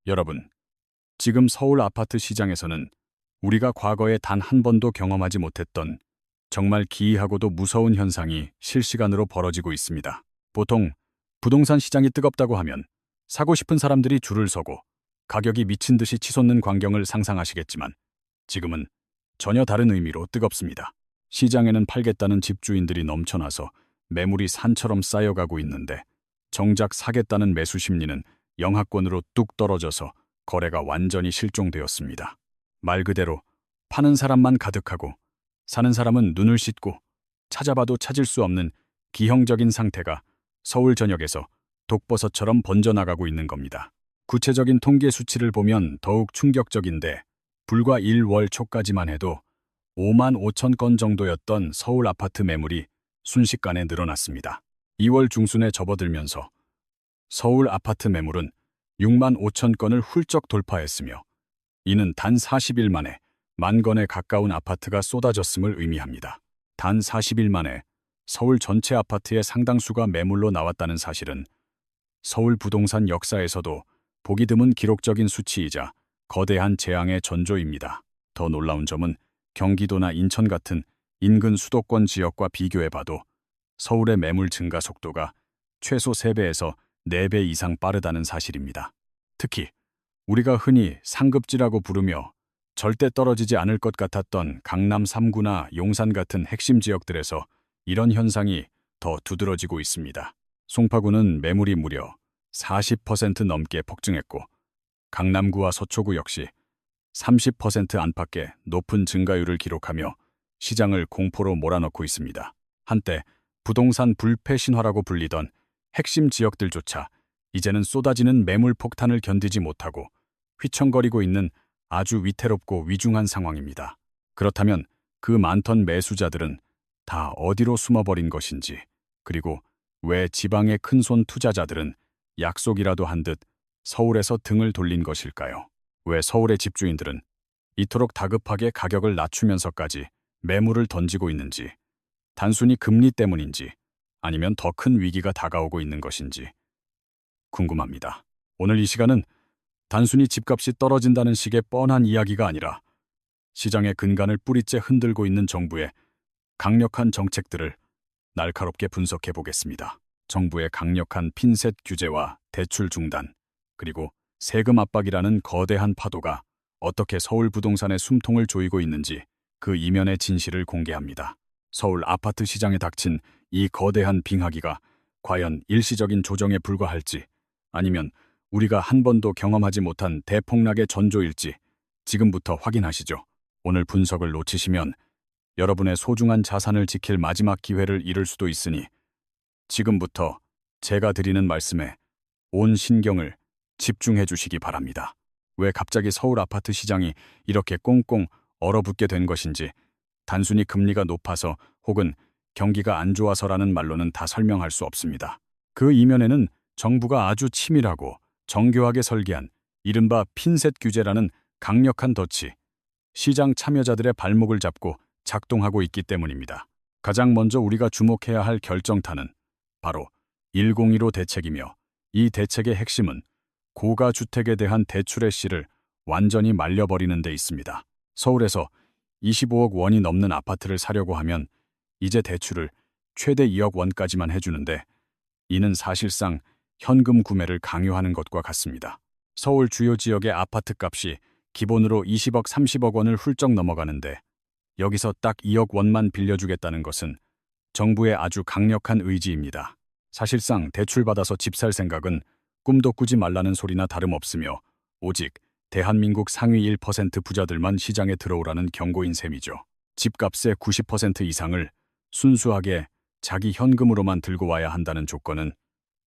여러분, 지금 서울 아파트 시장에서는 우리가 과거에 단 한 번도 경험하지 못했던 정말 기이하고도 무서운 현상이 실시간으로 벌어지고 있습니다. 보통 부동산 시장이 뜨겁다고 하면 사고 싶은 사람들이 줄을 서고 가격이 미친 듯이 치솟는 광경을 상상하시겠지만 지금은 전혀 다른 의미로 뜨겁습니다. 시장에는 팔겠다는 집주인들이 넘쳐나서 매물이 산처럼 쌓여가고 있는데 정작 사겠다는 매수 심리는 영하권으로 뚝 떨어져서 거래가 완전히 실종되었습니다. 말 그대로 파는 사람만 가득하고 사는 사람은 눈을 씻고 찾아봐도 찾을 수 없는 기형적인 상태가 서울 전역에서 독버섯처럼 번져나가고 있는 겁니다. 구체적인 통계 수치를 보면 더욱 충격적인데 불과 1월 초까지만 해도 5만 5천 건 정도였던 서울 아파트 매물이 순식간에 늘어났습니다. 2월 중순에 접어들면서 서울 아파트 매물은 6만 5천 건을 훌쩍 돌파했으며 이는 단 40일 만에 만 건에 가까운 아파트가 쏟아졌음을 의미합니다. 단 40일 만에 서울 전체 아파트의 상당수가 매물로 나왔다는 사실은 서울 부동산 역사에서도 보기 드문 기록적인 수치이자 거대한 재앙의 전조입니다. 더 놀라운 점은 경기도나 인천 같은 인근 수도권 지역과 비교해봐도 서울의 매물 증가 속도가 최소 3배에서 4배 이상 빠르다는 사실입니다. 특히 우리가 흔히 상급지라고 부르며 절대 떨어지지 않을 것 같았던 강남 3구나 용산 같은 핵심 지역들에서 이런 현상이 더 두드러지고 있습니다. 송파구는 매물이 무려 40% 넘게 폭증했고 강남구와 서초구 역시 30% 안팎의 높은 증가율을 기록하며 시장을 공포로 몰아넣고 있습니다. 한때 부동산 불패 신화라고 불리던 핵심 지역들조차 이제는 쏟아지는 매물 폭탄을 견디지 못하고 휘청거리고 있는 아주 위태롭고 위중한 상황입니다. 그렇다면 그 많던 매수자들은 다 어디로 숨어버린 것인지, 그리고 왜 지방의 큰손 투자자들은 약속이라도 한 듯 서울에서 등을 돌린 것일까요? 왜 서울의 집주인들은 이토록 다급하게 가격을 낮추면서까지 매물을 던지고 있는지, 단순히 금리 때문인지 아니면 더 큰 위기가 다가오고 있는 것인지 궁금합니다. 오늘 이 시간은 단순히 집값이 떨어진다는 식의 뻔한 이야기가 아니라 시장의 근간을 뿌리째 흔들고 있는 정부의 강력한 정책들을 날카롭게 분석해 보겠습니다. 정부의 강력한 핀셋 규제와 대출 중단, 그리고 세금 압박이라는 거대한 파도가 어떻게 서울 부동산의 숨통을 조이고 있는지 그 이면의 진실을 공개합니다. 서울 아파트 시장에 닥친 이 거대한 빙하기가 과연 일시적인 조정에 불과할지, 아니면 우리가 한 번도 경험하지 못한 대폭락의 전조일지 지금부터 확인하시죠. 오늘 분석을 놓치시면 여러분의 소중한 자산을 지킬 마지막 기회를 잃을 수도 있으니 지금부터 제가 드리는 말씀에 온 신경을 집중해 주시기 바랍니다. 왜 갑자기 서울 아파트 시장이 이렇게 꽁꽁 얼어붙게 된 것인지 단순히 금리가 높아서 혹은 경기가 안 좋아서라는 말로는 다 설명할 수 없습니다. 그 이면에는 정부가 아주 치밀하고 정교하게 설계한 이른바 핀셋 규제라는 강력한 덫이 시장 참여자들의 발목을 잡고 작동하고 있기 때문입니다. 가장 먼저 우리가 주목해야 할 결정타는 바로 101호 대책이며 이 대책의 핵심은 고가 주택에 대한 대출의 씨를 완전히 말려버리는 데 있습니다. 서울에서 25억 원이 넘는 아파트를 사려고 하면 이제 대출을 최대 2억 원까지만 해주는데 이는 사실상 현금 구매를 강요하는 것과 같습니다. 서울 주요 지역의 아파트 값이 기본으로 20억, 30억 원을 훌쩍 넘어가는데 여기서 딱 2억 원만 빌려주겠다는 것은 정부의 아주 강력한 의지입니다. 사실상 대출받아서 집 살 생각은 꿈도 꾸지 말라는 소리나 다름없으며 오직 대한민국 상위 1% 부자들만 시장에 들어오라는 경고인 셈이죠. 집값의 90% 이상을 순수하게 자기 현금으로만 들고 와야 한다는 조건은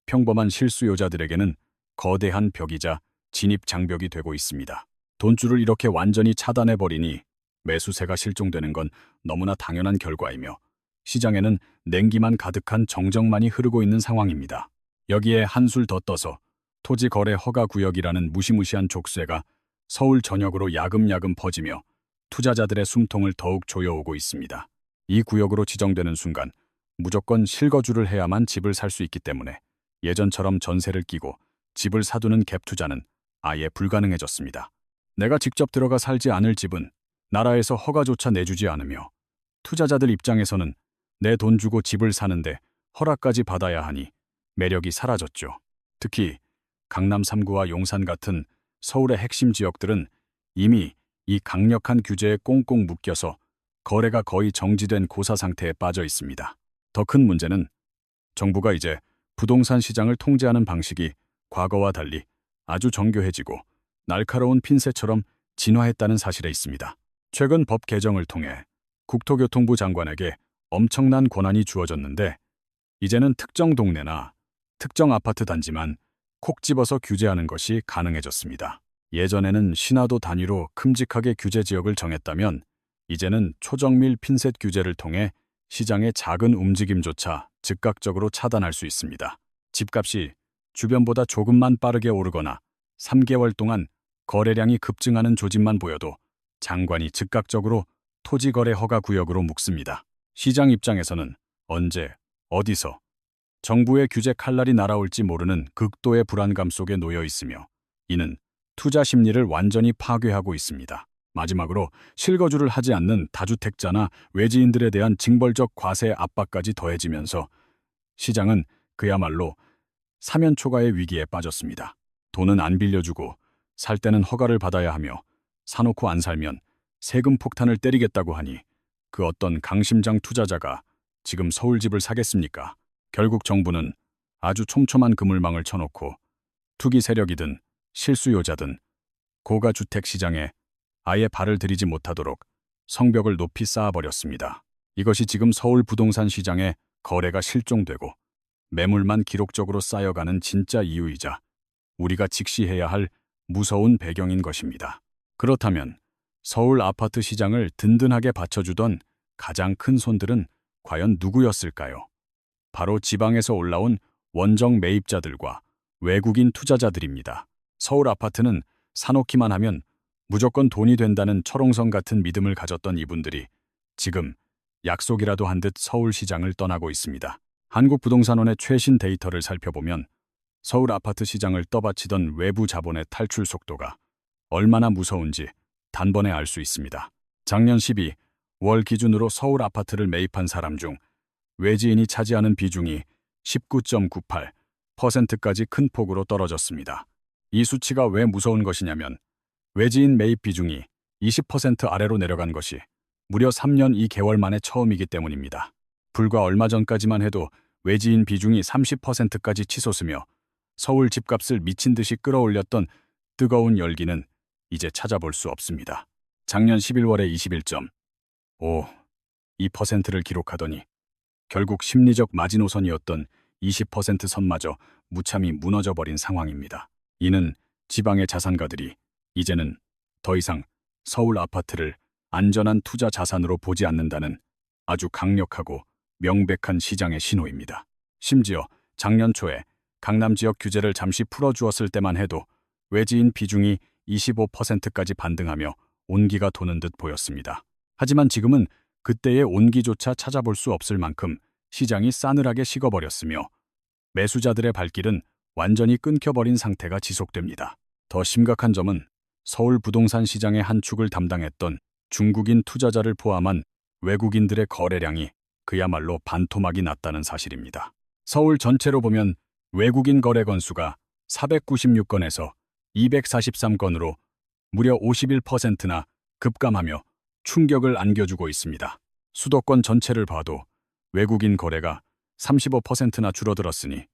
평범한 실수요자들에게는 거대한 벽이자 진입 장벽이 되고 있습니다. 돈줄을 이렇게 완전히 차단해버리니 매수세가 실종되는 건 너무나 당연한 결과이며 시장에는 냉기만 가득한 정적만이 흐르고 있는 상황입니다. 여기에 한술 더 떠서 토지거래 허가구역이라는 무시무시한 족쇄가 서울 전역으로 야금야금 퍼지며 투자자들의 숨통을 더욱 조여오고 있습니다. 이 구역으로 지정되는 순간 무조건 실거주를 해야만 집을 살 수 있기 때문에 예전처럼 전세를 끼고 집을 사두는 갭 투자는 아예 불가능해졌습니다. 내가 직접 들어가 살지 않을 집은 나라에서 허가조차 내주지 않으며 투자자들 입장에서는 내 돈 주고 집을 사는데 허락까지 받아야 하니 매력이 사라졌죠. 특히 강남 3구와 용산 같은 서울의 핵심 지역들은 이미 이 강력한 규제에 꽁꽁 묶여서 거래가 거의 정지된 고사 상태에 빠져 있습니다. 더 큰 문제는 정부가 이제 부동산 시장을 통제하는 방식이 과거와 달리 아주 정교해지고 날카로운 핀셋처럼 진화했다는 사실에 있습니다. 최근 법 개정을 통해 국토교통부 장관에게 엄청난 권한이 주어졌는데 이제는 특정 동네나 특정 아파트 단지만 콕 집어서 규제하는 것이 가능해졌습니다. 예전에는 신화도 단위로 큼직하게 규제 지역을 정했다면 이제는 초정밀 핀셋 규제를 통해 시장의 작은 움직임조차 즉각적으로 차단할 수 있습니다. 집값이 주변보다 조금만 빠르게 오르거나 3개월 동안 거래량이 급증하는 조짐만 보여도 장관이 즉각적으로 토지거래 허가 구역으로 묶습니다. 시장 입장에서는 언제, 어디서 정부의 규제 칼날이 날아올지 모르는 극도의 불안감 속에 놓여 있으며 이는 투자 심리를 완전히 파괴하고 있습니다. 마지막으로 실거주를 하지 않는 다주택자나 외지인들에 대한 징벌적 과세 압박까지 더해지면서 시장은 그야말로 사면초가의 위기에 빠졌습니다. 돈은 안 빌려주고 살 때는 허가를 받아야 하며 사놓고 안 살면 세금 폭탄을 때리겠다고 하니 그 어떤 강심장 투자자가 지금 서울집을 사겠습니까? 결국 정부는 아주 촘촘한 그물망을 쳐놓고 투기 세력이든 실수요자든 고가주택 시장에 아예 발을 들이지 못하도록 성벽을 높이 쌓아버렸습니다. 이것이 지금 서울 부동산 시장의 거래가 실종되고 매물만 기록적으로 쌓여가는 진짜 이유이자 우리가 직시해야 할 무서운 배경인 것입니다. 그렇다면 서울 아파트 시장을 든든하게 받쳐주던 가장 큰 손들은 과연 누구였을까요? 바로 지방에서 올라온 원정 매입자들과 외국인 투자자들입니다. 서울 아파트는 사놓기만 하면 무조건 돈이 된다는 철옹성 같은 믿음을 가졌던 이분들이 지금 약속이라도 한 듯 서울 시장을 떠나고 있습니다. 한국부동산원의 최신 데이터를 살펴보면 서울 아파트 시장을 떠받치던 외부 자본의 탈출 속도가 얼마나 무서운지 단번에 알 수 있습니다. 작년 12월 기준으로 서울 아파트를 매입한 사람 중 외지인이 차지하는 비중이 19.98%까지 큰 폭으로 떨어졌습니다. 이 수치가 왜 무서운 것이냐면 외지인 매입 비중이 20% 아래로 내려간 것이 무려 3년 2개월 만에 처음이기 때문입니다. 불과 얼마 전까지만 해도 외지인 비중이 30%까지 치솟으며 서울 집값을 미친 듯이 끌어올렸던 뜨거운 열기는 이제 찾아볼 수 없습니다. 작년 11월에 21.52%를 기록하더니 결국 심리적 마지노선이었던 20% 선마저 무참히 무너져버린 상황입니다. 이는 지방의 자산가들이 이제는 더 이상 서울 아파트를 안전한 투자 자산으로 보지 않는다는 아주 강력하고 명백한 시장의 신호입니다. 심지어 작년 초에 강남 지역 규제를 잠시 풀어주었을 때만 해도 외지인 비중이 25%까지 반등하며 온기가 도는 듯 보였습니다. 하지만 지금은 그때의 온기조차 찾아볼 수 없을 만큼 시장이 싸늘하게 식어버렸으며 매수자들의 발길은 완전히 끊겨버린 상태가 지속됩니다. 더 심각한 점은 서울 부동산 시장의 한 축을 담당했던 중국인 투자자를 포함한 외국인들의 거래량이 그야말로 반토막이 났다는 사실입니다. 서울 전체로 보면 외국인 거래 건수가 496건에서 243건으로 무려 51%나 급감하며 충격을 안겨주고 있습니다. 수도권 전체를 봐도 외국인 거래가 35%나 줄어들었으니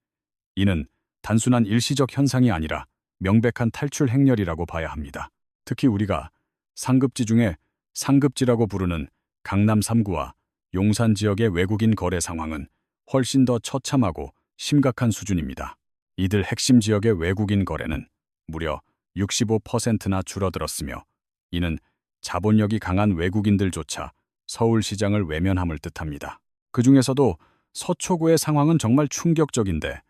이는 단순한 일시적 현상이 아니라 명백한 탈출 행렬이라고 봐야 합니다. 특히 우리가 상급지 중에 상급지라고 부르는 강남 3구와 용산 지역의 외국인 거래 상황은 훨씬 더 처참하고 심각한 수준입니다. 이들 핵심 지역의 외국인 거래는 무려 65%나 줄어들었으며 이는 자본력이 강한 외국인들조차 서울 시장을 외면함을 뜻합니다. 그 중에서도 서초구의 상황은 정말 충격적인데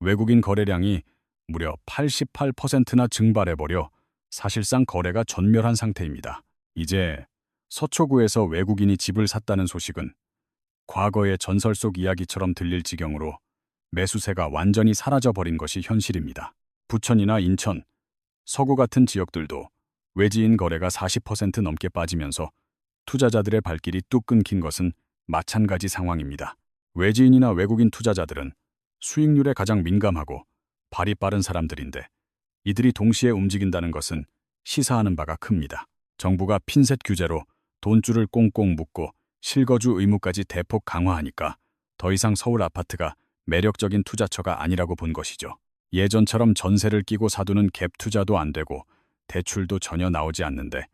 외국인 거래량이 무려 88%나 증발해버려 사실상 거래가 전멸한 상태입니다. 이제 서초구에서 외국인이 집을 샀다는 소식은 과거의 전설 속 이야기처럼 들릴 지경으로 매수세가 완전히 사라져버린 것이 현실입니다. 부천이나 인천, 서구 같은 지역들도 외지인 거래가 40% 넘게 빠지면서 투자자들의 발길이 뚝 끊긴 것은 마찬가지 상황입니다. 외지인이나 외국인 투자자들은 수익률에 가장 민감하고 발이 빠른 사람들인데 이들이 동시에 움직인다는 것은 시사하는 바가 큽니다. 정부가 핀셋 규제로 돈줄을 꽁꽁 묶고 실거주 의무까지 대폭 강화하니까 더 이상 서울 아파트가 매력적인 투자처가 아니라고 본 것이죠. 예전처럼 전세를 끼고 사두는 갭 투자도 안 되고 대출도 전혀 나오지 않는데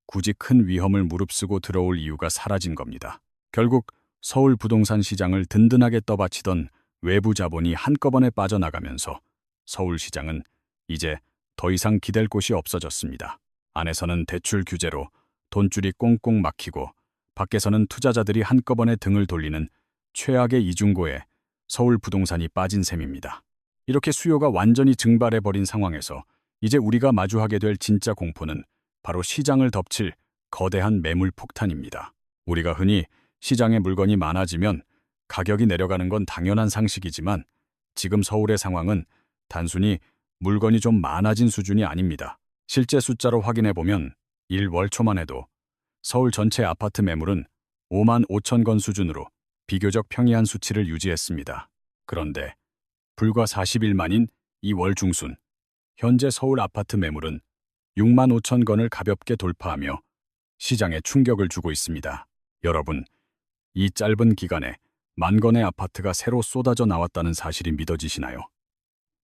굳이 큰 위험을 무릅쓰고 들어올 이유가 사라진 겁니다. 결국 서울 부동산 시장을 든든하게 떠받치던 외부 자본이 한꺼번에 빠져나가면서 서울 시장은 이제 더 이상 기댈 곳이 없어졌습니다. 안에서는 대출 규제로 돈줄이 꽁꽁 막히고 밖에서는 투자자들이 한꺼번에 등을 돌리는 최악의 이중고에 서울 부동산이 빠진 셈입니다. 이렇게 수요가 완전히 증발해버린 상황에서 이제 우리가 마주하게 될 진짜 공포는 바로 시장을 덮칠 거대한 매물 폭탄입니다. 우리가 흔히 시장에 물건이 많아지면 가격이 내려가는 건 당연한 상식이지만 지금 서울의 상황은 단순히 물건이 좀 많아진 수준이 아닙니다. 실제 숫자로 확인해보면 1월 초만 해도 서울 전체 아파트 매물은 5만 5천 건 수준으로 비교적 평이한 수치를 유지했습니다. 그런데 불과 40일 만인 2월 중순, 현재 서울 아파트 매물은 6만 5천 건을 가볍게 돌파하며 시장에 충격을 주고 있습니다. 여러분, 이 짧은 기간에 만 건의 아파트가 새로 쏟아져 나왔다는 사실이 믿어지시나요?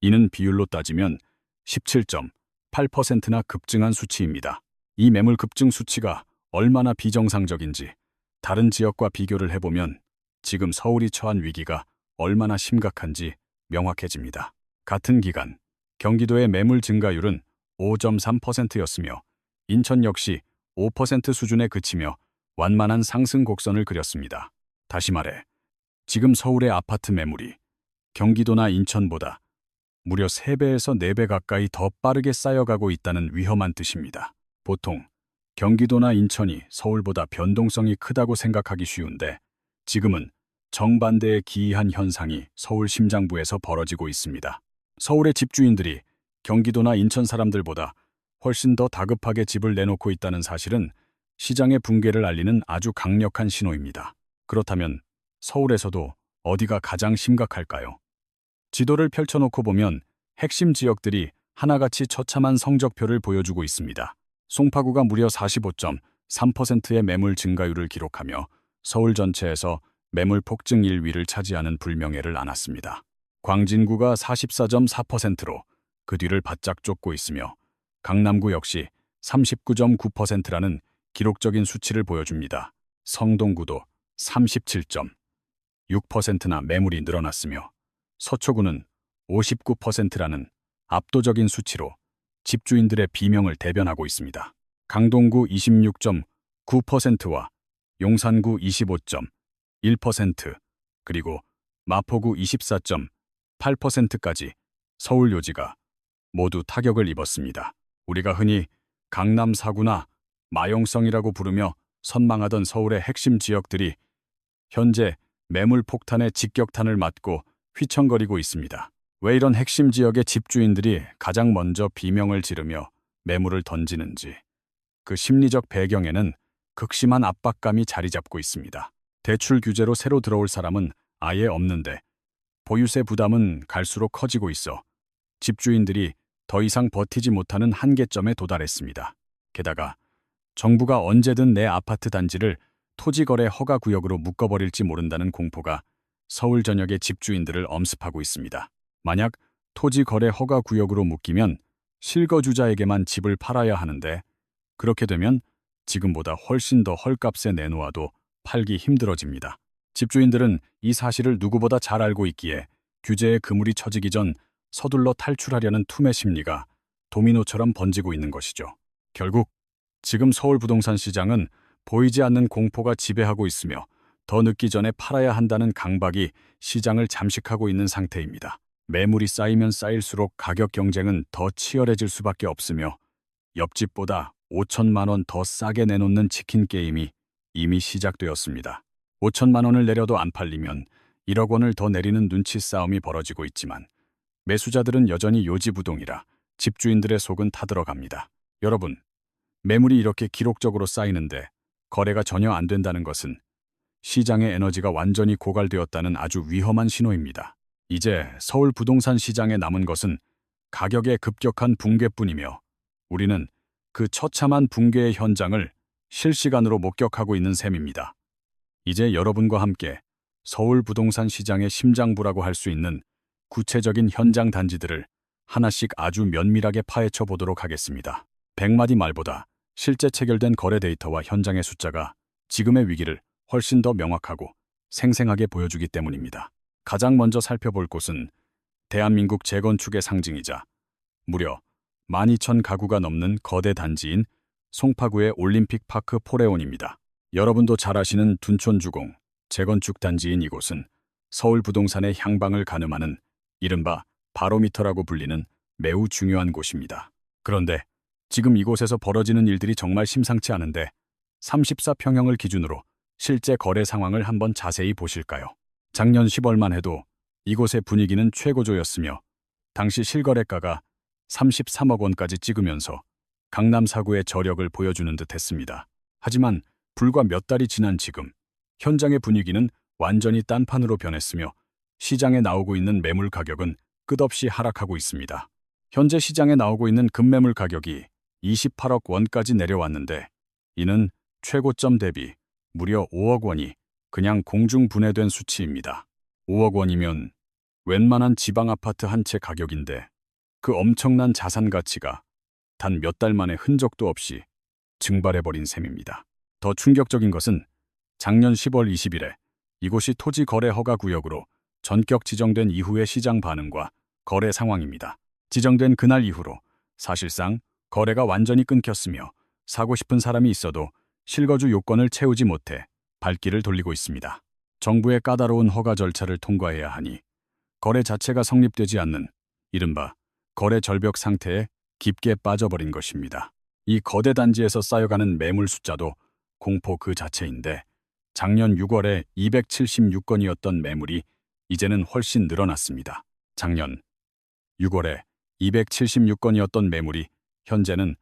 이는 비율로 따지면 17.8%나 급증한 수치입니다. 이 매물 급증 수치가 얼마나 비정상적인지 다른 지역과 비교를 해보면 지금 서울이 처한 위기가 얼마나 심각한지 명확해집니다. 같은 기간 경기도의 매물 증가율은 5.3%였으며 인천 역시 5% 수준에 그치며 완만한 상승 곡선을 그렸습니다. 다시 말해 지금 서울의 아파트 매물이 경기도나 인천보다 무려 3배에서 4배 가까이 더 빠르게 쌓여가고 있다는 위험한 뜻입니다. 보통 경기도나 인천이 서울보다 변동성이 크다고 생각하기 쉬운데 지금은 정반대의 기이한 현상이 서울 심장부에서 벌어지고 있습니다. 서울의 집주인들이 경기도나 인천 사람들보다 훨씬 더 다급하게 집을 내놓고 있다는 사실은 시장의 붕괴를 알리는 아주 강력한 신호입니다. 그렇다면 서울에서도 어디가 가장 심각할까요? 지도를 펼쳐놓고 보면 핵심 지역들이 하나같이 처참한 성적표를 보여주고 있습니다. 송파구가 무려 45.3%의 매물 증가율을 기록하며 서울 전체에서 매물 폭증 1위를 차지하는 불명예를 안았습니다. 광진구가 44.4%로 그 뒤를 바짝 쫓고 있으며 강남구 역시 39.9%라는 기록적인 수치를 보여줍니다. 성동구도 37.6%나 매물이 늘어났으며 서초구는 59%라는 압도적인 수치로 집주인들의 비명을 대변하고 있습니다. 강동구 26.9%와 용산구 25.1%, 그리고 마포구 24.8%까지 서울 요지가 모두 타격을 입었습니다. 우리가 흔히 강남 4구나 마용성이라고 부르며 선망하던 서울의 핵심 지역들이 현재 매물 폭탄의 직격탄을 맞고 휘청거리고 있습니다. 왜 이런 핵심 지역의 집주인들이 가장 먼저 비명을 지르며 매물을 던지는지, 그 심리적 배경에는 극심한 압박감이 자리 잡고 있습니다. 대출 규제로 새로 들어올 사람은 아예 없는데 보유세 부담은 갈수록 커지고 있어 집주인들이 더 이상 버티지 못하는 한계점에 도달했습니다. 게다가 정부가 언제든 내 아파트 단지를 토지거래 허가구역으로 묶어버릴지 모른다는 공포가 서울 전역의 집주인들을 엄습하고 있습니다. 만약 토지거래 허가구역으로 묶이면 실거주자에게만 집을 팔아야 하는데 그렇게 되면 지금보다 훨씬 더 헐값에 내놓아도 팔기 힘들어집니다. 집주인들은 이 사실을 누구보다 잘 알고 있기에 규제의 그물이 쳐지기 전 서둘러 탈출하려는 투매 심리가 도미노처럼 번지고 있는 것이죠. 결국 지금 서울 부동산 시장은 보이지 않는 공포가 지배하고 있으며 더 늦기 전에 팔아야 한다는 강박이 시장을 잠식하고 있는 상태입니다. 매물이 쌓이면 쌓일수록 가격 경쟁은 더 치열해질 수밖에 없으며 옆집보다 5천만 원 더 싸게 내놓는 치킨 게임이 이미 시작되었습니다. 5천만 원을 내려도 안 팔리면 1억 원을 더 내리는 눈치 싸움이 벌어지고 있지만 매수자들은 여전히 요지부동이라 집주인들의 속은 타들어갑니다. 여러분, 매물이 이렇게 기록적으로 쌓이는데 거래가 전혀 안 된다는 것은 시장의 에너지가 완전히 고갈되었다는 아주 위험한 신호입니다. 이제 서울 부동산 시장에 남은 것은 가격의 급격한 붕괴뿐이며 우리는 그 처참한 붕괴의 현장을 실시간으로 목격하고 있는 셈입니다. 이제 여러분과 함께 서울 부동산 시장의 심장부라고 할 수 있는 구체적인 현장 단지들을 하나씩 아주 면밀하게 파헤쳐 보도록 하겠습니다. 100마디 말보다 실제 체결된 거래 데이터와 현장의 숫자가 지금의 위기를 훨씬 더 명확하고 생생하게 보여주기 때문입니다. 가장 먼저 살펴볼 곳은 대한민국 재건축의 상징이자 무려 12,000가구가 넘는 거대 단지인 송파구의 올림픽파크 포레온입니다. 여러분도 잘 아시는 둔촌주공 재건축 단지인 이곳은 서울 부동산의 향방을 가늠하는 이른바 바로미터라고 불리는 매우 중요한 곳입니다. 그런데 지금 이곳에서 벌어지는 일들이 정말 심상치 않은데 34평형을 기준으로 실제 거래 상황을 한번 자세히 보실까요? 작년 10월만 해도 이곳의 분위기는 최고조였으며 당시 실거래가가 33억 원까지 찍으면서 강남 4구의 저력을 보여주는 듯 했습니다. 하지만 불과 몇 달이 지난 지금 현장의 분위기는 완전히 딴판으로 변했으며 시장에 나오고 있는 매물 가격은 끝없이 하락하고 있습니다. 현재 시장에 나오고 있는 급매물 가격이 28억 원까지 내려왔는데 이는 최고점 대비 무려 5억 원이 그냥 공중분해된 수치입니다. 5억 원이면 웬만한 지방 아파트 한 채 가격인데 그 엄청난 자산 가치가 단 몇 달 만에 흔적도 없이 증발해버린 셈입니다. 더 충격적인 것은 작년 10월 20일에 이곳이 토지 거래 허가 구역으로 전격 지정된 이후의 시장 반응과 거래 상황입니다. 지정된 그날 이후로 사실상 거래가 완전히 끊겼으며 사고 싶은 사람이 있어도 실거주 요건을 채우지 못해 발길을 돌리고 있습니다. 정부의 까다로운 허가 절차를 통과해야 하니 거래 자체가 성립되지 않는 이른바 거래 절벽 상태에 깊게 빠져버린 것입니다. 이 거대 단지에서 쌓여가는 매물 숫자도 공포 그 자체인데 작년 6월에 276건이었던 매물이 이제는 훨씬 늘어났습니다. 작년 6월에 276건이었던 매물이 현재는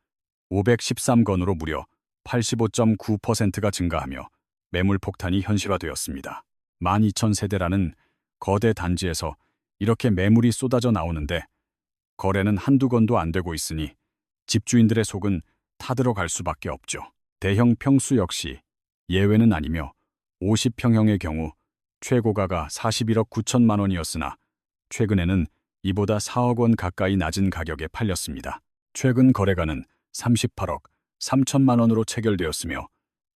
513건으로 무려 85.9%가 증가하며 매물 폭탄이 현실화되었습니다. 12,000세대라는 거대 단지에서 이렇게 매물이 쏟아져 나오는데 거래는 한두 건도 안 되고 있으니 집주인들의 속은 타들어갈 수밖에 없죠. 대형 평수 역시 예외는 아니며 50평형의 경우 최고가가 41억 9천만 원이었으나 최근에는 이보다 4억 원 가까이 낮은 가격에 팔렸습니다. 최근 거래가는 38억 3천만 원으로 체결되었으며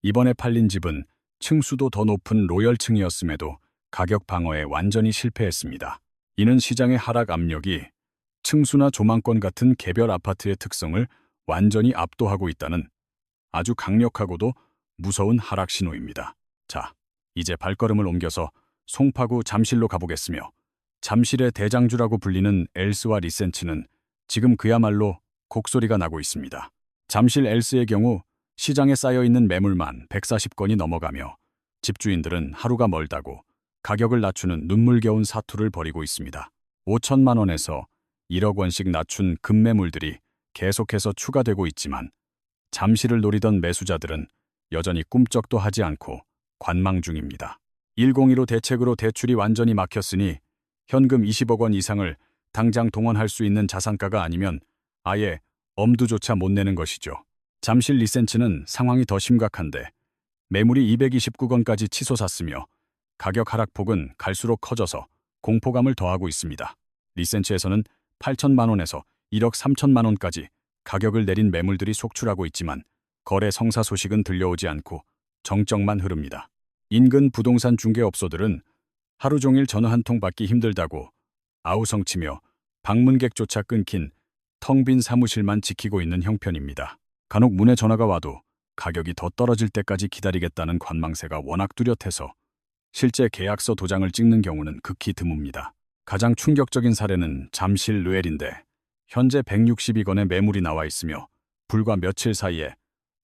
이번에 팔린 집은 층수도 더 높은 로열층이었음에도 가격 방어에 완전히 실패했습니다. 이는 시장의 하락 압력이 층수나 조망권 같은 개별 아파트의 특성을 완전히 압도하고 있다는 아주 강력하고도 무서운 하락 신호입니다. 자, 이제 발걸음을 옮겨서 송파구 잠실로 가보겠으며 잠실의 대장주라고 불리는 엘스와 리센츠는 지금 그야말로 곡소리가 나고 있습니다. 잠실 엘스의 경우 시장에 쌓여있는 매물만 140건이 넘어가며 집주인들은 하루가 멀다고 가격을 낮추는 눈물겨운 사투를 벌이고 있습니다. 5천만 원에서 1억 원씩 낮춘 급매물들이 계속해서 추가되고 있지만 잠실을 노리던 매수자들은 여전히 꿈쩍도 하지 않고 관망 중입니다. 101호 대책으로 대출이 완전히 막혔으니 현금 20억 원 이상을 당장 동원할 수 있는 자산가가 아니면 아예 엄두조차 못 내는 것이죠. 잠실 리센츠는 상황이 더 심각한데 매물이 229건까지 치솟았으며 가격 하락폭은 갈수록 커져서 공포감을 더하고 있습니다. 리센츠에서는 8천만 원에서 1억 3천만 원까지 가격을 내린 매물들이 속출하고 있지만 거래 성사 소식은 들려오지 않고 정적만 흐릅니다. 인근 부동산 중개업소들은 하루 종일 전화 한 통 받기 힘들다고 아우성치며 방문객조차 끊긴 텅 빈 사무실만 지키고 있는 형편입니다. 간혹 문에 전화가 와도 가격이 더 떨어질 때까지 기다리겠다는 관망세가 워낙 뚜렷해서 실제 계약서 도장을 찍는 경우는 극히 드뭅니다. 가장 충격적인 사례는 잠실 르엘인데 현재 162건의 매물이 나와 있으며 불과 며칠 사이에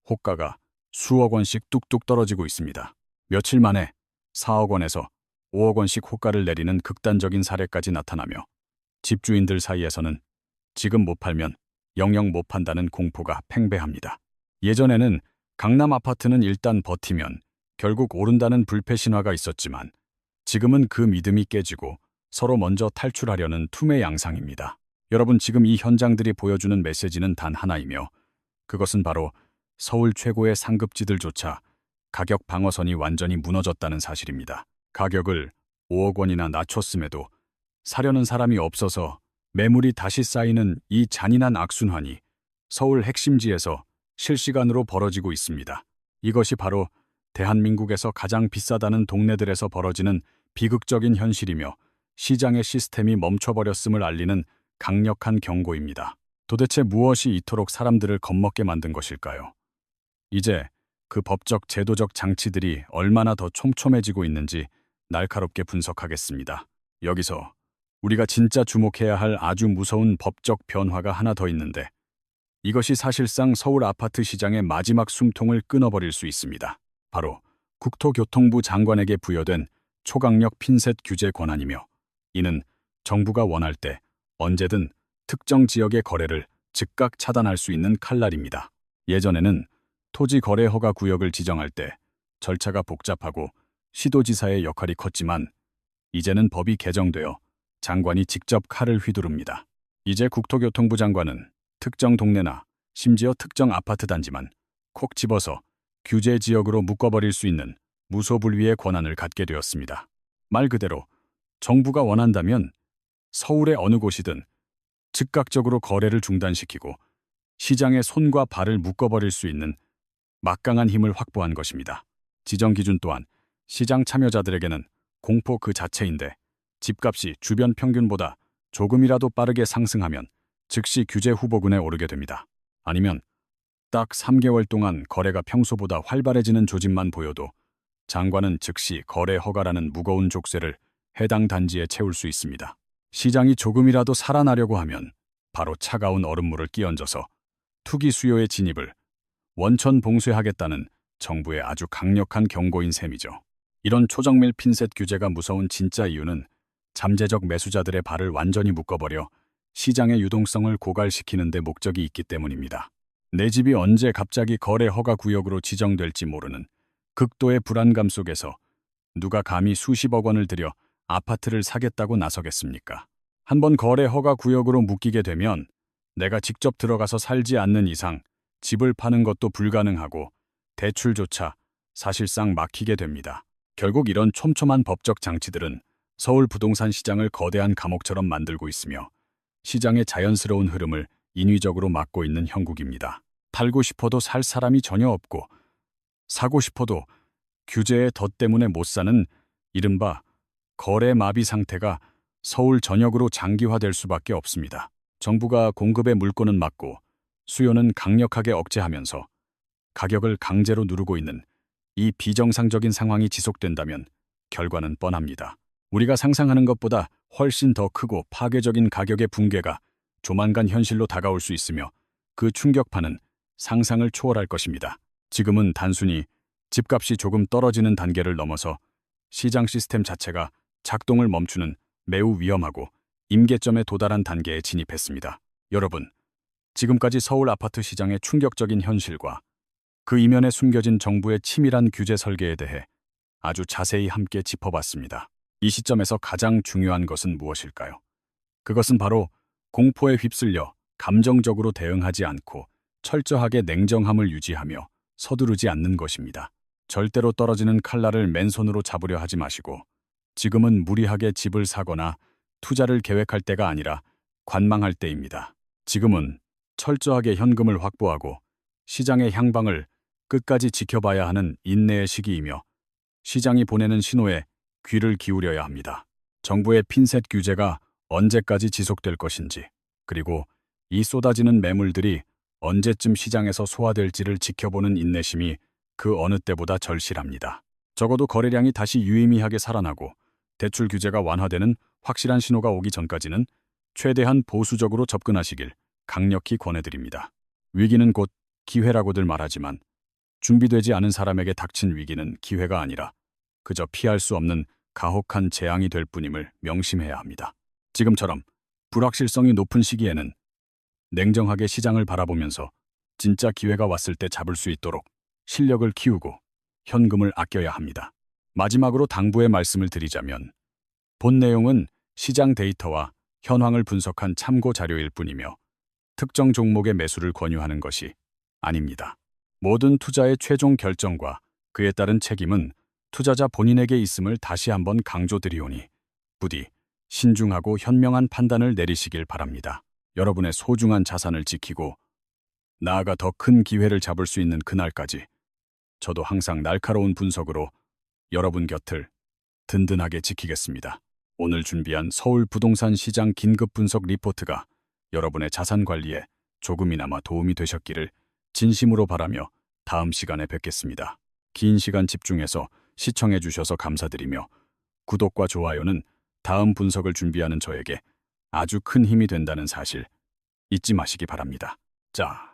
호가가 수억 원씩 뚝뚝 떨어지고 있습니다. 며칠 만에 4억 원에서 5억 원씩 호가를 내리는 극단적인 사례까지 나타나며 집주인들 사이에서는 지금 못 팔면 영영 못 판다는 공포가 팽배합니다. 예전에는 강남 아파트는 일단 버티면 결국 오른다는 불패 신화가 있었지만 지금은 그 믿음이 깨지고 서로 먼저 탈출하려는 투매 양상입니다. 여러분, 지금 이 현장들이 보여주는 메시지는 단 하나이며 그것은 바로 서울 최고의 상급지들조차 가격 방어선이 완전히 무너졌다는 사실입니다. 가격을 5억 원이나 낮췄음에도 사려는 사람이 없어서 매물이 다시 쌓이는 이 잔인한 악순환이 서울 핵심지에서 실시간으로 벌어지고 있습니다. 이것이 바로 대한민국에서 가장 비싸다는 동네들에서 벌어지는 비극적인 현실이며 시장의 시스템이 멈춰버렸음을 알리는 강력한 경고입니다. 도대체 무엇이 이토록 사람들을 겁먹게 만든 것일까요? 이제 그 법적 제도적 장치들이 얼마나 더 촘촘해지고 있는지 날카롭게 분석하겠습니다. 여기서 우리가 진짜 주목해야 할 아주 무서운 법적 변화가 하나 더 있는데 이것이 사실상 서울 아파트 시장의 마지막 숨통을 끊어버릴 수 있습니다. 바로 국토교통부 장관에게 부여된 초강력 핀셋 규제 권한이며 이는 정부가 원할 때 언제든 특정 지역의 거래를 즉각 차단할 수 있는 칼날입니다. 예전에는 토지 거래 허가 구역을 지정할 때 절차가 복잡하고 시도지사의 역할이 컸지만 이제는 법이 개정되어 장관이 직접 칼을 휘두릅니다. 이제 국토교통부 장관은 특정 동네나 심지어 특정 아파트 단지만 콕 집어서 규제 지역으로 묶어버릴 수 있는 무소불위의 권한을 갖게 되었습니다. 말 그대로 정부가 원한다면 서울의 어느 곳이든 즉각적으로 거래를 중단시키고 시장의 손과 발을 묶어버릴 수 있는 막강한 힘을 확보한 것입니다. 지정 기준 또한 시장 참여자들에게는 공포 그 자체인데 집값이 주변 평균보다 조금이라도 빠르게 상승하면 즉시 규제 후보군에 오르게 됩니다. 아니면 딱 3개월 동안 거래가 평소보다 활발해지는 조짐만 보여도 장관은 즉시 거래 허가라는 무거운 족쇄를 해당 단지에 채울 수 있습니다. 시장이 조금이라도 살아나려고 하면 바로 차가운 얼음물을 끼얹어서 투기 수요의 진입을 원천 봉쇄하겠다는 정부의 아주 강력한 경고인 셈이죠. 이런 초정밀 핀셋 규제가 무서운 진짜 이유는 잠재적 매수자들의 발을 완전히 묶어버려 시장의 유동성을 고갈시키는 데 목적이 있기 때문입니다. 내 집이 언제 갑자기 거래 허가 구역으로 지정될지 모르는 극도의 불안감 속에서 누가 감히 수십억 원을 들여 아파트를 사겠다고 나서겠습니까? 한번 거래 허가 구역으로 묶이게 되면 내가 직접 들어가서 살지 않는 이상 집을 파는 것도 불가능하고 대출조차 사실상 막히게 됩니다. 결국 이런 촘촘한 법적 장치들은 서울 부동산 시장을 거대한 감옥처럼 만들고 있으며 시장의 자연스러운 흐름을 인위적으로 막고 있는 형국입니다. 팔고 싶어도 살 사람이 전혀 없고 사고 싶어도 규제의 덫 때문에 못 사는 이른바 거래 마비 상태가 서울 전역으로 장기화될 수밖에 없습니다. 정부가 공급의 물꼬는 막고 수요는 강력하게 억제하면서 가격을 강제로 누르고 있는 이 비정상적인 상황이 지속된다면 결과는 뻔합니다. 우리가 상상하는 것보다 훨씬 더 크고 파괴적인 가격의 붕괴가 조만간 현실로 다가올 수 있으며 그 충격파는 상상을 초월할 것입니다. 지금은 단순히 집값이 조금 떨어지는 단계를 넘어서 시장 시스템 자체가 작동을 멈추는 매우 위험하고 임계점에 도달한 단계에 진입했습니다. 여러분, 지금까지 서울 아파트 시장의 충격적인 현실과 그 이면에 숨겨진 정부의 치밀한 규제 설계에 대해 아주 자세히 함께 짚어봤습니다. 이 시점에서 가장 중요한 것은 무엇일까요? 그것은 바로 공포에 휩쓸려 감정적으로 대응하지 않고 철저하게 냉정함을 유지하며 서두르지 않는 것입니다. 절대로 떨어지는 칼날을 맨손으로 잡으려 하지 마시고 지금은 무리하게 집을 사거나 투자를 계획할 때가 아니라 관망할 때입니다. 지금은 철저하게 현금을 확보하고 시장의 향방을 끝까지 지켜봐야 하는 인내의 시기이며 시장이 보내는 신호에 귀를 기울여야 합니다. 정부의 핀셋 규제가 언제까지 지속될 것인지, 그리고 이 쏟아지는 매물들이 언제쯤 시장에서 소화될지를 지켜보는 인내심이 그 어느 때보다 절실합니다. 적어도 거래량이 다시 유의미하게 살아나고 대출 규제가 완화되는 확실한 신호가 오기 전까지는 최대한 보수적으로 접근하시길 강력히 권해드립니다. 위기는 곧 기회라고들 말하지만 준비되지 않은 사람에게 닥친 위기는 기회가 아니라 그저 피할 수 없는 가혹한 재앙이 될 뿐임을 명심해야 합니다. 지금처럼 불확실성이 높은 시기에는 냉정하게 시장을 바라보면서 진짜 기회가 왔을 때 잡을 수 있도록 실력을 키우고 현금을 아껴야 합니다. 마지막으로 당부의 말씀을 드리자면 본 내용은 시장 데이터와 현황을 분석한 참고 자료일 뿐이며 특정 종목의 매수를 권유하는 것이 아닙니다. 모든 투자의 최종 결정과 그에 따른 책임은 투자자 본인에게 있음을 다시 한번 강조드리오니 부디 신중하고 현명한 판단을 내리시길 바랍니다. 여러분의 소중한 자산을 지키고 나아가 더 큰 기회를 잡을 수 있는 그날까지 저도 항상 날카로운 분석으로 여러분 곁을 든든하게 지키겠습니다. 오늘 준비한 서울 부동산 시장 긴급 분석 리포트가 여러분의 자산 관리에 조금이나마 도움이 되셨기를 진심으로 바라며 다음 시간에 뵙겠습니다. 긴 시간 집중해서 시청해 주셔서 감사드리며 구독과 좋아요는 다음 분석을 준비하는 저에게 아주 큰 힘이 된다는 사실 잊지 마시기 바랍니다. 자,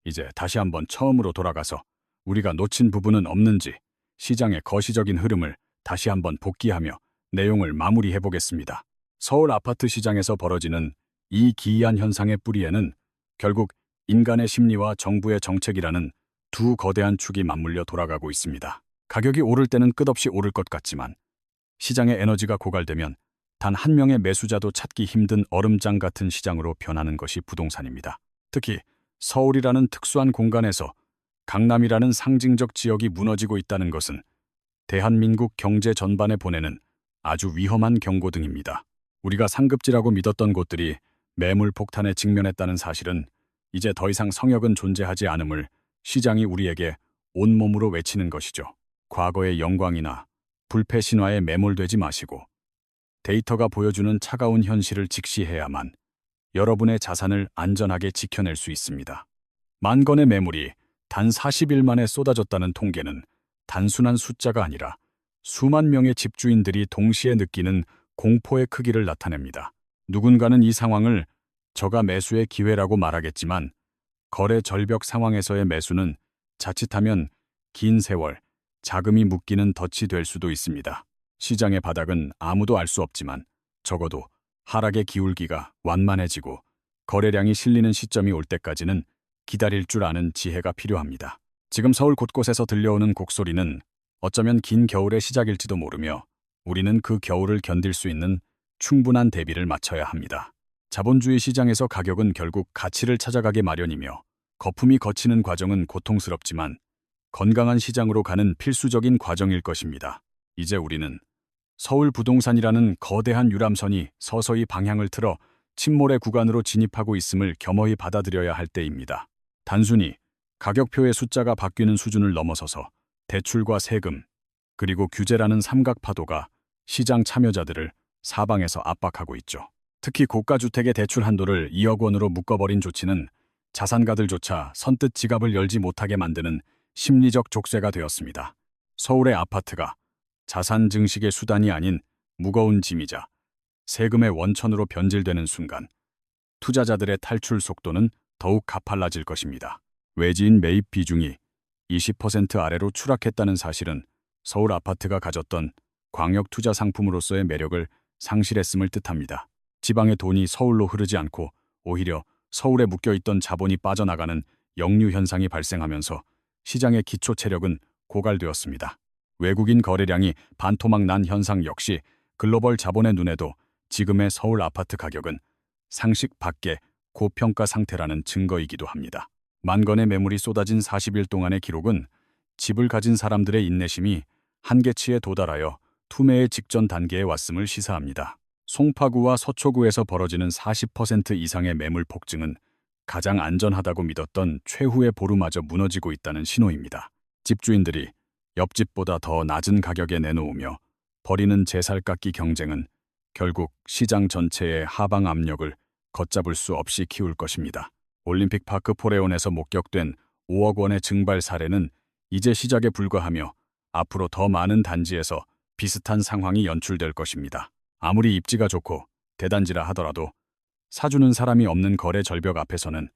이제 다시 한번 처음으로 돌아가서 우리가 놓친 부분은 없는지 시장의 거시적인 흐름을 다시 한번 복기하며 내용을 마무리해 보겠습니다. 서울 아파트 시장에서 벌어지는 이 기이한 현상의 뿌리에는 결국 인간의 심리와 정부의 정책이라는 두 거대한 축이 맞물려 돌아가고 있습니다. 가격이 오를 때는 끝없이 오를 것 같지만 시장의 에너지가 고갈되면 단 한 명의 매수자도 찾기 힘든 얼음장 같은 시장으로 변하는 것이 부동산입니다. 특히 서울이라는 특수한 공간에서 강남이라는 상징적 지역이 무너지고 있다는 것은 대한민국 경제 전반에 보내는 아주 위험한 경고등입니다. 우리가 상급지라고 믿었던 곳들이 매물 폭탄에 직면했다는 사실은 이제 더 이상 성역은 존재하지 않음을 시장이 우리에게 온몸으로 외치는 것이죠. 과거의 영광이나 불패 신화에 매몰되지 마시고 데이터가 보여주는 차가운 현실을 직시해야만 여러분의 자산을 안전하게 지켜낼 수 있습니다. 만 건의 매물이 단 40일 만에 쏟아졌다는 통계는 단순한 숫자가 아니라 수만 명의 집주인들이 동시에 느끼는 공포의 크기를 나타냅니다. 누군가는 이 상황을 저가 매수의 기회라고 말하겠지만 거래 절벽 상황에서의 매수는 자칫하면 긴 세월 자금이 묶이는 덫이 될 수도 있습니다. 시장의 바닥은 아무도 알 수 없지만 적어도 하락의 기울기가 완만해지고 거래량이 실리는 시점이 올 때까지는 기다릴 줄 아는 지혜가 필요합니다. 지금 서울 곳곳에서 들려오는 곡소리는 어쩌면 긴 겨울의 시작일지도 모르며 우리는 그 겨울을 견딜 수 있는 충분한 대비를 마쳐야 합니다. 자본주의 시장에서 가격은 결국 가치를 찾아가게 마련이며 거품이 거치는 과정은 고통스럽지만 건강한 시장으로 가는 필수적인 과정일 것입니다. 이제 우리는 서울 부동산이라는 거대한 유람선이 서서히 방향을 틀어 침몰의 구간으로 진입하고 있음을 겸허히 받아들여야 할 때입니다. 단순히 가격표의 숫자가 바뀌는 수준을 넘어서서 대출과 세금, 그리고 규제라는 삼각파도가 시장 참여자들을 사방에서 압박하고 있죠. 특히 고가주택의 대출 한도를 2억 원으로 묶어버린 조치는 자산가들조차 선뜻 지갑을 열지 못하게 만드는 심리적 족쇄가 되었습니다. 서울의 아파트가 자산 증식의 수단이 아닌 무거운 짐이자 세금의 원천으로 변질되는 순간 투자자들의 탈출 속도는 더욱 가팔라질 것입니다. 외지인 매입 비중이 20% 아래로 추락했다는 사실은 서울 아파트가 가졌던 광역 투자 상품으로서의 매력을 상실했음을 뜻합니다. 지방의 돈이 서울로 흐르지 않고 오히려 서울에 묶여있던 자본이 빠져나가는 역류 현상이 발생하면서 시장의 기초 체력은 고갈되었습니다. 외국인 거래량이 반토막 난 현상 역시 글로벌 자본의 눈에도 지금의 서울 아파트 가격은 상식 밖의 고평가 상태라는 증거이기도 합니다. 만 건의 매물이 쏟아진 40일 동안의 기록은 집을 가진 사람들의 인내심이 한계치에 도달하여 투매의 직전 단계에 왔음을 시사합니다. 송파구와 서초구에서 벌어지는 40% 이상의 매물 폭증은 가장 안전하다고 믿었던 최후의 보루마저 무너지고 있다는 신호입니다. 집주인들이 옆집보다 더 낮은 가격에 내놓으며 벌이는 제살깎기 경쟁은 결국 시장 전체의 하방 압력을 걷잡을 수 없이 키울 것입니다. 올림픽 파크 포레온에서 목격된 5억 원의 증발 사례는 이제 시작에 불과하며 앞으로 더 많은 단지에서 비슷한 상황이 연출될 것입니다. 아무리 입지가 좋고 대단지라 하더라도 사주는 사람이 없는 거래 절벽 앞에서는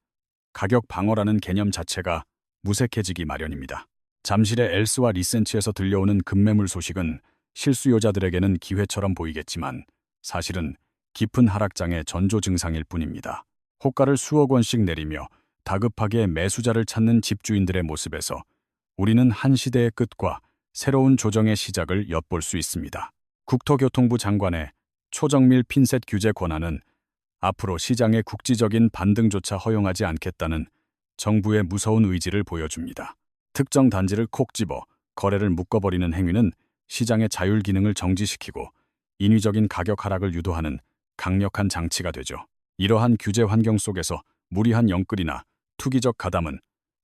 가격 방어라는 개념 자체가 무색해지기 마련입니다. 잠실의 엘스와 리센치에서 들려오는 급매물 소식은 실수요자들에게는 기회처럼 보이겠지만 사실은 깊은 하락장의 전조 증상일 뿐입니다. 호가를 수억 원씩 내리며 다급하게 매수자를 찾는 집주인들의 모습에서 우리는 한 시대의 끝과 새로운 조정의 시작을 엿볼 수 있습니다. 국토교통부 장관의 초정밀 핀셋 규제 권한은 앞으로 시장의 국지적인 반등조차 허용하지 않겠다는 정부의 무서운 의지를 보여줍니다. 특정 단지를 콕 집어 거래를 묶어버리는 행위는 시장의 자율 기능을 정지시키고 인위적인 가격 하락을 유도하는 강력한 장치가 되죠. 이러한 규제 환경 속에서 무리한 영끌이나 투기적 가담은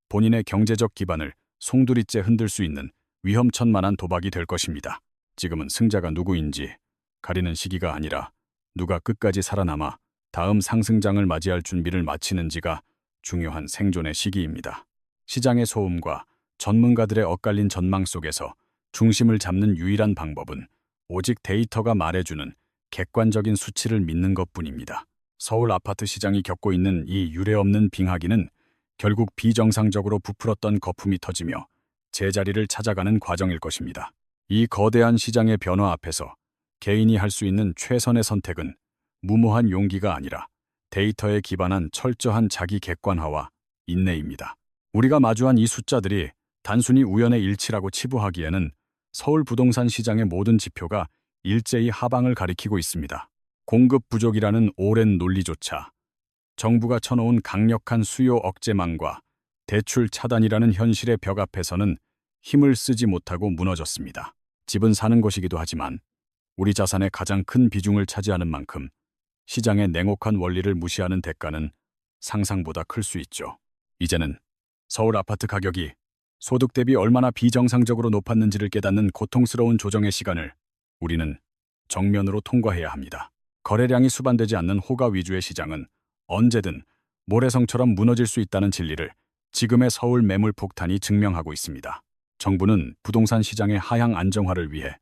본인의 경제적 기반을 송두리째 흔들 수 있는 위험천만한 도박이 될 것입니다. 지금은 승자가 누구인지 가리는 시기가 아니라 누가 끝까지 살아남아 다음 상승장을 맞이할 준비를 마치는지가 중요한 생존의 시기입니다. 시장의 소음과 전문가들의 엇갈린 전망 속에서 중심을 잡는 유일한 방법은 오직 데이터가 말해주는 객관적인 수치를 믿는 것뿐입니다. 서울 아파트 시장이 겪고 있는 이 유례없는 빙하기는 결국 비정상적으로 부풀었던 거품이 터지며 제자리를 찾아가는 과정일 것입니다. 이 거대한 시장의 변화 앞에서 개인이 할 수 있는 최선의 선택은 무모한 용기가 아니라 데이터에 기반한 철저한 자기 객관화와 인내입니다. 우리가 마주한 이 숫자들이 단순히 우연의 일치라고 치부하기에는 서울 부동산 시장의 모든 지표가 일제히 하방을 가리키고 있습니다. 공급 부족이라는 오랜 논리조차 정부가 쳐놓은 강력한 수요 억제망과 대출 차단이라는 현실의 벽 앞에서는 힘을 쓰지 못하고 무너졌습니다. 집은 사는 것이기도 하지만 우리 자산의 가장 큰 비중을 차지하는 만큼 시장의 냉혹한 원리를 무시하는 대가는 상상보다 클 수 있죠. 이제는 서울 아파트 가격이 소득 대비 얼마나 비정상적으로 높았는지를 깨닫는 고통스러운 조정의 시간을 우리는 정면으로 통과해야 합니다. 거래량이 수반되지 않는 호가 위주의 시장은 언제든 모래성처럼 무너질 수 있다는 진리를 지금의 서울 매물 폭탄이 증명하고 있습니다. 정부는 부동산 시장의 하향 안정화를 위해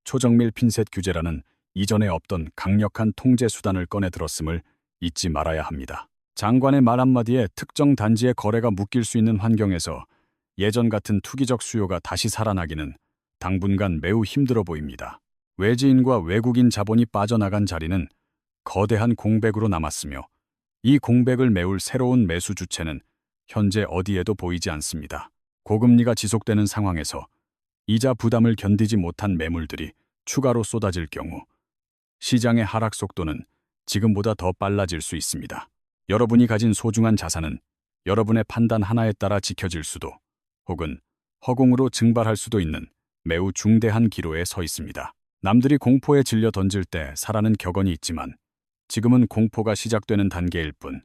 초정밀 핀셋 규제라는 이전에 없던 강력한 통제 수단을 꺼내 들었음을 잊지 말아야 합니다. 장관의 말 한마디에 특정 단지의 거래가 묶일 수 있는 환경에서 예전 같은 투기적 수요가 다시 살아나기는 당분간 매우 힘들어 보입니다. 외지인과 외국인 자본이 빠져나간 자리는 거대한 공백으로 남았으며 이 공백을 메울 새로운 매수 주체는 현재 어디에도 보이지 않습니다. 고금리가 지속되는 상황에서 이자 부담을 견디지 못한 매물들이 추가로 쏟아질 경우 시장의 하락 속도는 지금보다 더 빨라질 수 있습니다. 여러분이 가진 소중한 자산은 여러분의 판단 하나에 따라 지켜질 수도 혹은 허공으로 증발할 수도 있는 매우 중대한 기로에 서 있습니다. 남들이 공포에 질려 던질 때 사라는 격언이 있지만 지금은 공포가 시작되는 단계일 뿐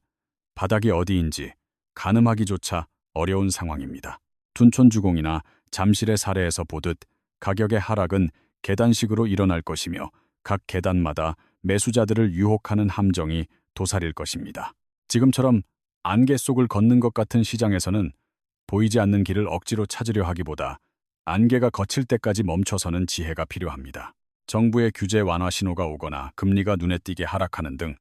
바닥이 어디인지 가늠하기조차 어려운 상황입니다. 둔촌주공이나 잠실의 사례에서 보듯 가격의 하락은 계단식으로 일어날 것이며 각 계단마다 매수자들을 유혹하는 함정이 도사릴 것입니다. 지금처럼 안개 속을 걷는 것 같은 시장에서는 보이지 않는 길을 억지로 찾으려 하기보다 안개가 거칠 때까지 멈춰서는 지혜가 필요합니다. 정부의 규제 완화 신호가 오거나 금리가 눈에 띄게 하락하는 등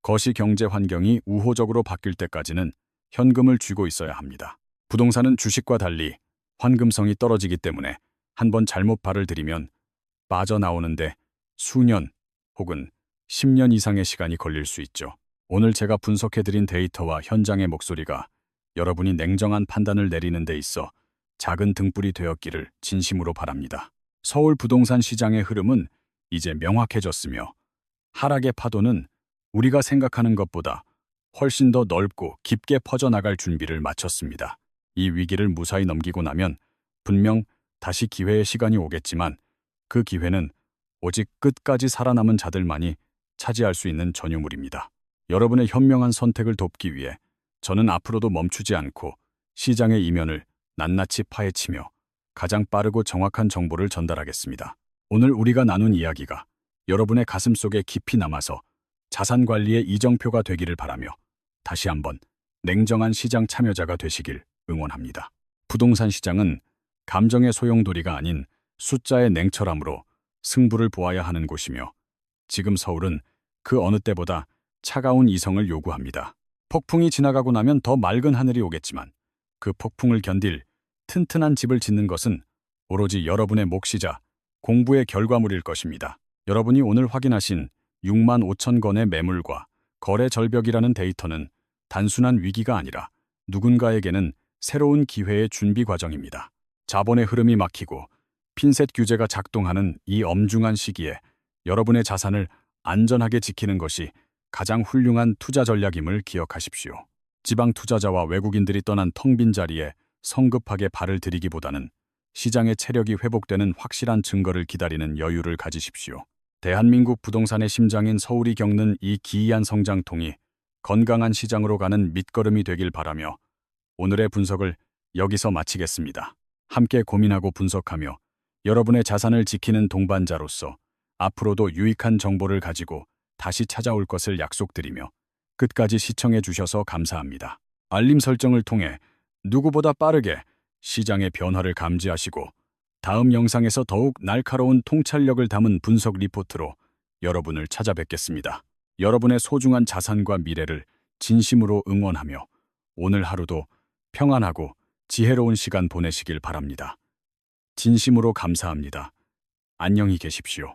거시 경제 환경이 우호적으로 바뀔 때까지는 현금을 쥐고 있어야 합니다. 부동산은 주식과 달리 환금성이 떨어지기 때문에 한번 잘못 발을 들이면 빠져나오는데 수년 혹은 10년 이상의 시간이 걸릴 수 있죠. 오늘 제가 분석해드린 데이터와 현장의 목소리가 여러분이 냉정한 판단을 내리는 데 있어 작은 등불이 되었기를 진심으로 바랍니다. 서울 부동산 시장의 흐름은 이제 명확해졌으며 하락의 파도는 우리가 생각하는 것보다 훨씬 더 넓고 깊게 퍼져나갈 준비를 마쳤습니다. 이 위기를 무사히 넘기고 나면 분명 다시 기회의 시간이 오겠지만 그 기회는 오직 끝까지 살아남은 자들만이 차지할 수 있는 전유물입니다. 여러분의 현명한 선택을 돕기 위해 저는 앞으로도 멈추지 않고 시장의 이면을 낱낱이 파헤치며 가장 빠르고 정확한 정보를 전달하겠습니다. 오늘 우리가 나눈 이야기가 여러분의 가슴속에 깊이 남아서 자산 관리의 이정표가 되기를 바라며 다시 한번 냉정한 시장 참여자가 되시길 응원합니다. 부동산 시장은 감정의 소용돌이가 아닌 숫자의 냉철함으로 승부를 보아야 하는 곳이며 지금 서울은 그 어느 때보다 차가운 이성을 요구합니다. 폭풍이 지나가고 나면 더 맑은 하늘이 오겠지만 그 폭풍을 견딜 튼튼한 집을 짓는 것은 오로지 여러분의 몫이자 공부의 결과물일 것입니다. 여러분이 오늘 확인하신 6만 5천 건의 매물과 거래 절벽이라는 데이터는 단순한 위기가 아니라 누군가에게는 새로운 기회의 준비 과정입니다. 자본의 흐름이 막히고 핀셋 규제가 작동하는 이 엄중한 시기에 여러분의 자산을 안전하게 지키는 것이 가장 훌륭한 투자 전략임을 기억하십시오. 지방 투자자와 외국인들이 떠난 텅 빈 자리에 성급하게 발을 들이기보다는 시장의 체력이 회복되는 확실한 증거를 기다리는 여유를 가지십시오. 대한민국 부동산의 심장인 서울이 겪는 이 기이한 성장통이 건강한 시장으로 가는 밑거름이 되길 바라며 오늘의 분석을 여기서 마치겠습니다. 함께 고민하고 분석하며 여러분의 자산을 지키는 동반자로서 앞으로도 유익한 정보를 가지고 다시 찾아올 것을 약속드리며 끝까지 시청해 주셔서 감사합니다. 알림 설정을 통해 누구보다 빠르게 시장의 변화를 감지하시고 다음 영상에서 더욱 날카로운 통찰력을 담은 분석 리포트로 여러분을 찾아뵙겠습니다. 여러분의 소중한 자산과 미래를 진심으로 응원하며 오늘 하루도 평안하고 지혜로운 시간 보내시길 바랍니다. 진심으로 감사합니다. 안녕히 계십시오.